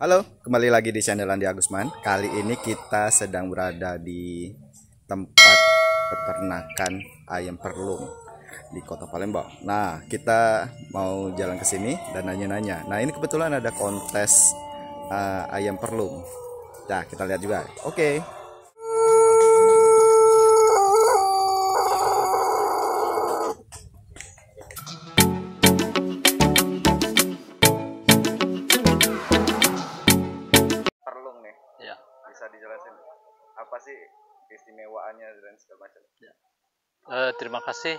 Halo, kembali lagi di channel Andi Agusman. Kali ini kita sedang berada di tempat peternakan ayam perlung di Kota Palembang. Nah, kita mau jalan ke sini dan nanya-nanya. Nah, ini kebetulan ada kontes ayam perlung. Nah, kita lihat juga. Oke. Perlung nih, Ya, bisa dijelasin apa sih keistimewaannya dan segala macam? terima kasih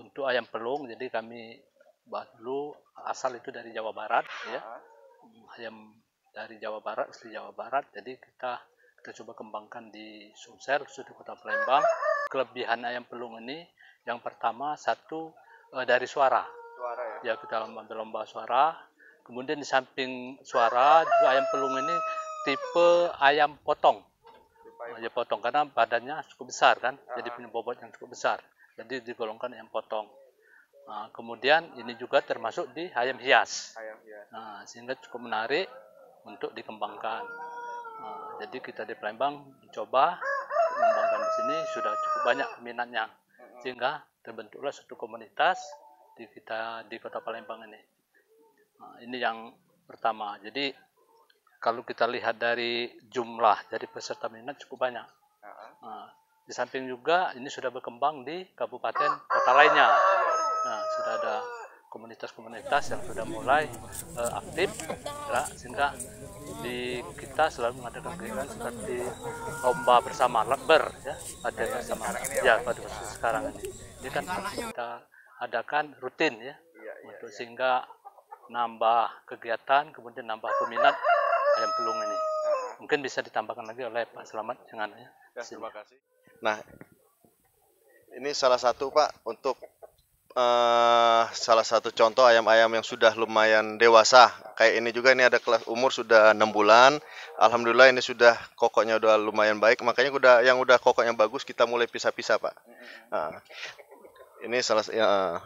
untuk ayam pelung. Jadi kami bahas dulu asal itu dari Jawa Barat, ya. Ayam dari Jawa Barat, asli Jawa Barat. Jadi kita coba kembangkan di Sumsel, khusus di Kota Palembang. Kelebihan ayam pelung ini, yang pertama satu dari suara. Suara ya. Ya, kita ambil lomba suara. Kemudian di samping suara juga ayam pelung ini tipe ayam potong. Dia potong karena badannya cukup besar kan, jadi punya bobot yang cukup besar. Jadi digolongkan ayam potong. Nah, kemudian ini juga termasuk di ayam hias. Ayam ya. Nah, sehingga cukup menarik untuk dikembangkan. Nah, jadi kita di Palembang mencoba mengembangkan di sini sudah cukup banyak minatnya, sehingga terbentuklah suatu komunitas di Kota Palembang ini. Nah, ini yang pertama. Jadi kalau kita lihat dari jumlah dari peserta minat cukup banyak. Nah, di samping juga ini sudah berkembang di kabupaten kota lainnya. Nah, sudah ada komunitas-komunitas yang sudah mulai aktif, ya, sehingga kita selalu mengadakan kegiatan seperti lomba bersama lakber, ya, pada bersama, ya, pada sekarang ini. Ini kan kita adakan rutin, ya, untuk sehingga nambah kegiatan, kemudian nambah peminat ayam pelung ini. Mungkin bisa ditambahkan lagi oleh Pak Selamat dengan ya. Terima kasih. Nah, ini salah satu Pak untuk salah satu contoh ayam-ayam yang sudah lumayan dewasa. Kayak ini juga, ini ada kelas umur sudah 6 bulan. Alhamdulillah ini sudah kokoknya udah lumayan baik. Makanya yang udah kokoknya bagus kita mulai pisah-pisah Pak. Nah, ini salah ya,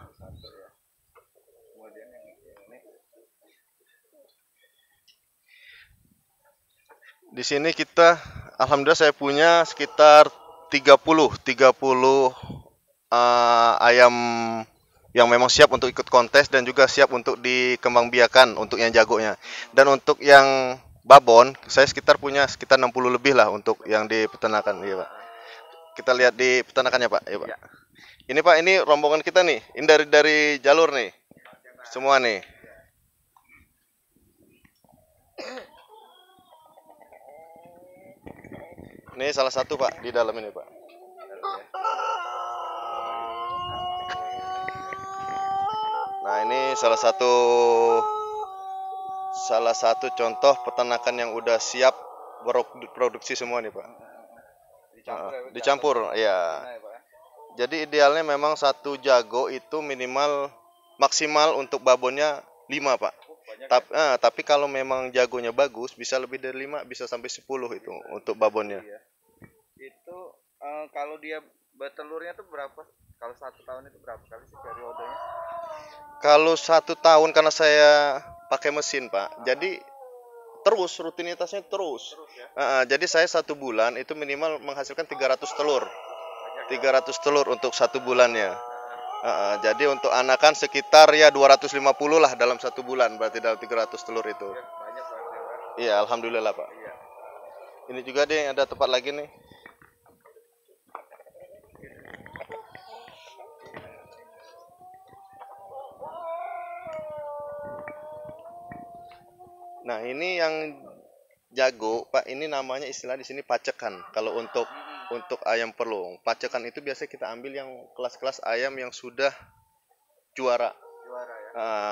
di sini kita, alhamdulillah saya punya sekitar 30 ayam yang memang siap untuk ikut kontes dan juga siap untuk dikembangbiakan untuk yang jagonya. Dan untuk yang babon, saya punya sekitar 60 lebih lah untuk yang di peternakan, iya Pak. Kita lihat di peternakannya Pak, iya Pak. Ini Pak, ini rombongan kita nih. Ini dari jalur nih. Semua nih. Ini salah satu Pak di dalam ini Pak. Nah, ini salah satu contoh peternakan yang udah siap produksi semua nih Pak. Dicampur ya. Jadi idealnya memang satu jago itu minimal maksimal untuk babonnya 5 Pak. Tapi kalau memang jagonya bagus bisa lebih dari 5, bisa sampai 10 itu untuk babonnya. Itu kalau dia bertelurnya tuh berapa? Kalau 1 tahun itu berapa kali sih periodenya? Kalau 1 tahun karena saya pakai mesin Pak, jadi rutinitasnya terus. Jadi saya 1 bulan itu minimal menghasilkan 300 telur. 300 telur untuk 1 bulannya. Jadi untuk anakan sekitar ya 250 lah dalam 1 bulan, berarti dalam 300 telur itu. Banyak Pak. Iya, alhamdulillah Pak. Iya. Ini juga deh ada tempat lagi nih. Nah, ini yang jago, Pak, ini namanya istilah di sini pacekan. Kalau untuk ayam perlung, pacekan itu biasa kita ambil yang kelas-kelas ayam yang sudah juara.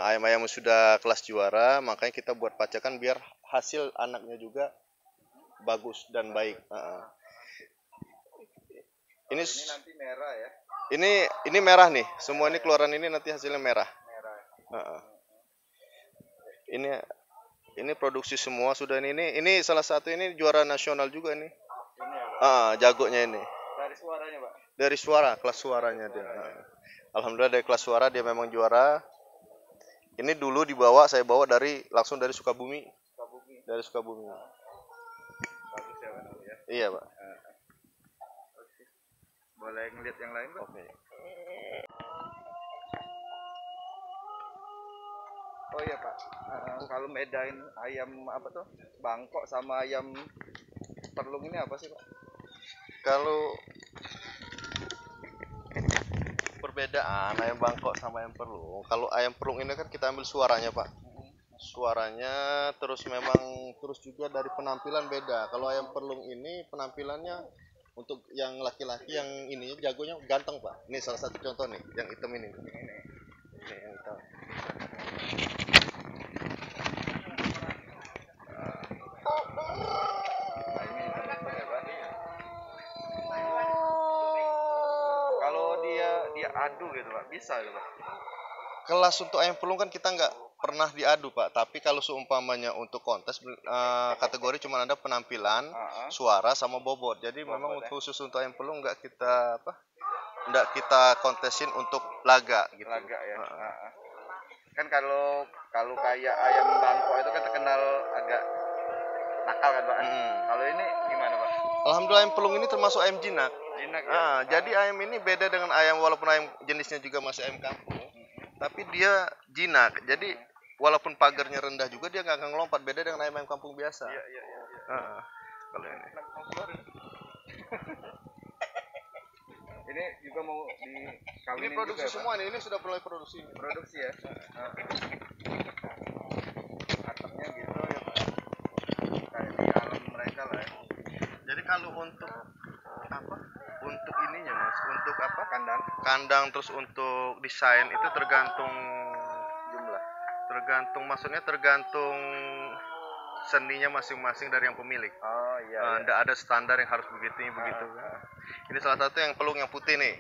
Ayam-ayam yang sudah kelas juara, makanya kita buat pacekan biar hasil anaknya juga bagus dan baik. Ini nanti merah ya. Ini merah nih. Semua ini keluaran ini nanti hasilnya merah. Ini produksi semua sudah ini. Ini salah satu ini juara nasional juga nih. Ini ya, jagonya ini. Dari suaranya, Pak. Dari suara, kelas suaranya dia. Alhamdulillah dari kelas suara dia memang juara. Ini dulu saya bawa langsung dari Sukabumi. Dari Sukabumi. Bagus ya Pak Nawi ya. Iya, Pak. Oke. Boleh ngeliat yang lain Pak? Oke. Oh iya Pak, kalau bedain ayam apa tuh bangkok sama ayam perlung ini apa sih Pak? Kalau perbedaan ayam bangkok sama ayam perlung, kalau ayam perlung ini kan kita ambil suaranya Pak, suaranya terus memang terus juga dari penampilan beda. Kalau ayam perlung ini penampilannya untuk yang laki-laki yang ini jagonya ganteng Pak. Ini salah satu contoh nih, yang hitam ini. Ini yang hitam. Nah ini teman-teman ya Pak. Kalau dia adu gitu Pak, bisa gitu Pak? Kelas untuk ayam pelung kan kita nggak pernah diadu Pak, tapi kalau seumpamanya untuk kontes kategori cuma ada penampilan, suara sama bobot. Jadi memang khusus untuk ayam pelung nggak kita nggak kita kontesin untuk laga gitu. Laga ya. Kan kalau kayak ayam bangkok itu kan terkenal agak nakal kan Pak. Kalau ini gimana Pak? Alhamdulillah ayam pelung ini termasuk ayam jinak. Jinak ya. Jadi ayam ini beda dengan ayam, walaupun ayam jenisnya juga masih ayam kampung, tapi dia jinak. Jadi walaupun pagarnya rendah juga dia nggak akan ngelompat, beda dengan ayam kampung biasa. Iya. Kalau ini. Ini juga mau dikawinin Ini produksi juga, semua nih, ini sudah mulai produksi. Produksi ya. Atapnya gitu ya Pak. Kayak di alam mereka lah ya. Jadi kalau untuk untuk ininya Mas, untuk Kandang terus untuk desain itu tergantung jumlah. Maksudnya tergantung seninya masing-masing dari yang pemilik. Oh iya. Nggak ada standar yang harus begitu. Ini salah satu yang pelung yang putih nih.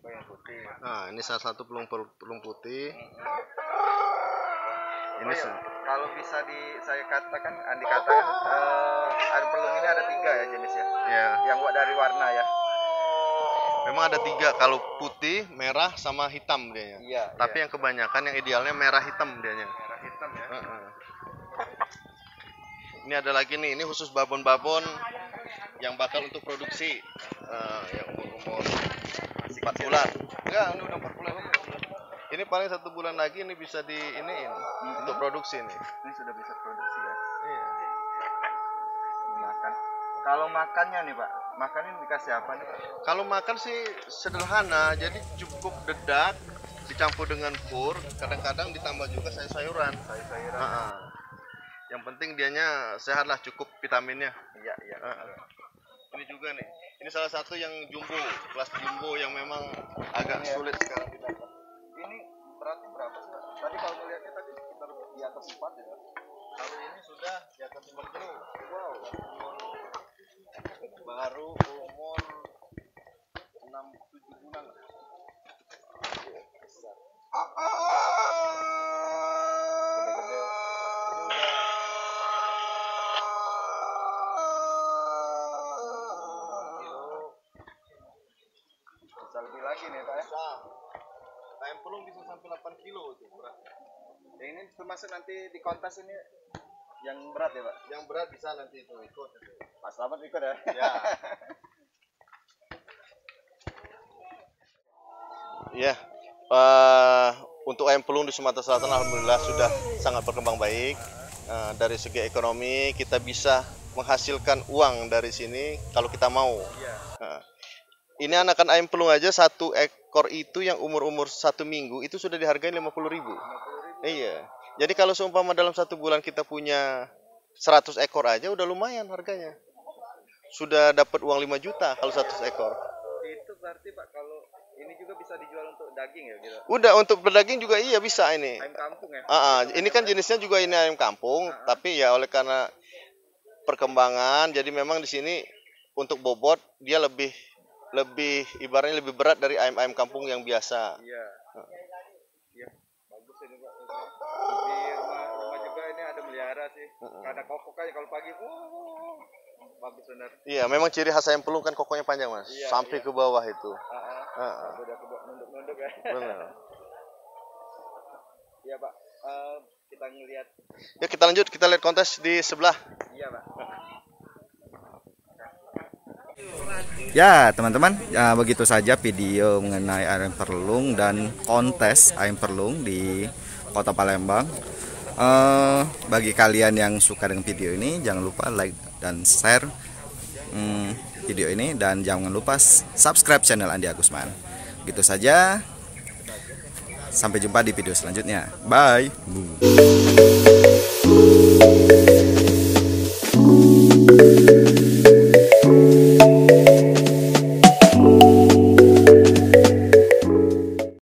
Yang putih. Nah, ini salah satu pelung putih. Ini kalau bisa saya katakan, Andi katakan ayam pelung ini ada 3 ya jenisnya. ya. Yang dari warna ya. Memang ada 3, kalau putih, merah, sama hitam dianya. Iya. Tapi yang kebanyakan yang idealnya merah hitam dianya. Merah hitam ya. Ini ada lagi nih, ini khusus babon-babon yang bakal untuk produksi, yang umur 4 bulan. Enggak, ini udah 4 bulan. Ini paling 1 bulan lagi ini bisa untuk produksi nih. Ini sudah bisa produksi ya. Iya. Makan. Kalau makannya nih Pak, makannya dikasih apa nih Pak? Kalau makan sih sederhana, jadi cukup dedak dicampur dengan pur, kadang-kadang ditambah juga sayur-sayuran. Yang penting dianya sehat lah, cukup vitaminnya. Iya. Ini juga nih, ini salah satu yang jumbo, kelas jumbo yang memang agak sulit sekarang didapat. Ini berarti berapa sih Pak? Tadi kalau melihatnya tadi sekitar di atas 4 ya. Kalau ini sudah di atas 5 kilo. Wow. Baru umur 6-7 bulan. Besar. Bisa lebih lagi nih Pak ya. Ayam pelung bisa sampai 8 kilo itu berat. Ini termasuk nanti di kontes ini yang berat ya Pak? Yang berat bisa nanti itu ikut. Pak Slamet ikut ya? Ya. Ya. Untuk ayam pelung di Sumatera Selatan alhamdulillah sudah sangat berkembang baik. Dari segi ekonomi kita bisa menghasilkan uang dari sini kalau kita mau. Ini anakan ayam pelung aja 1 ekor itu yang umur 1 minggu itu sudah dihargai 50.000. Iya. Jadi kalau seumpama dalam 1 bulan kita punya 100 ekor aja udah lumayan harganya. Sudah dapat uang 5 juta kalau 100 ekor. Itu berarti Pak kalau ini juga bisa dijual untuk daging ya gitu? Udah untuk berdaging juga iya bisa ini. Ayam kampung ya? Ini kan jenisnya juga ini ayam kampung, tapi ya oleh karena perkembangan jadi memang di sini untuk bobot dia lebih ibaratnya lebih berat dari ayam-ayam kampung yang biasa. Iya. Iya, bagus ini Pak. Di rumah juga ini ada melihara sih. Karena kokok aja kalau pagi. Bagus benar. Iya, memang ciri khas ayam pelung kan kokonya panjang Mas, sampai ke bawah itu. Udah nunduk-nunduk ya. Benar. Iya Pak. Kita ngelihat. Ya kita lanjut, kita lihat kontes di sebelah. Iya Pak. Ya teman-teman, ya, begitu saja video mengenai ayam perlung dan kontes ayam perlung di Kota Palembang. Bagi kalian yang suka dengan video ini, jangan lupa like dan share video ini, dan jangan lupa subscribe channel Andi Agusman. Gitu saja, sampai jumpa di video selanjutnya. Bye.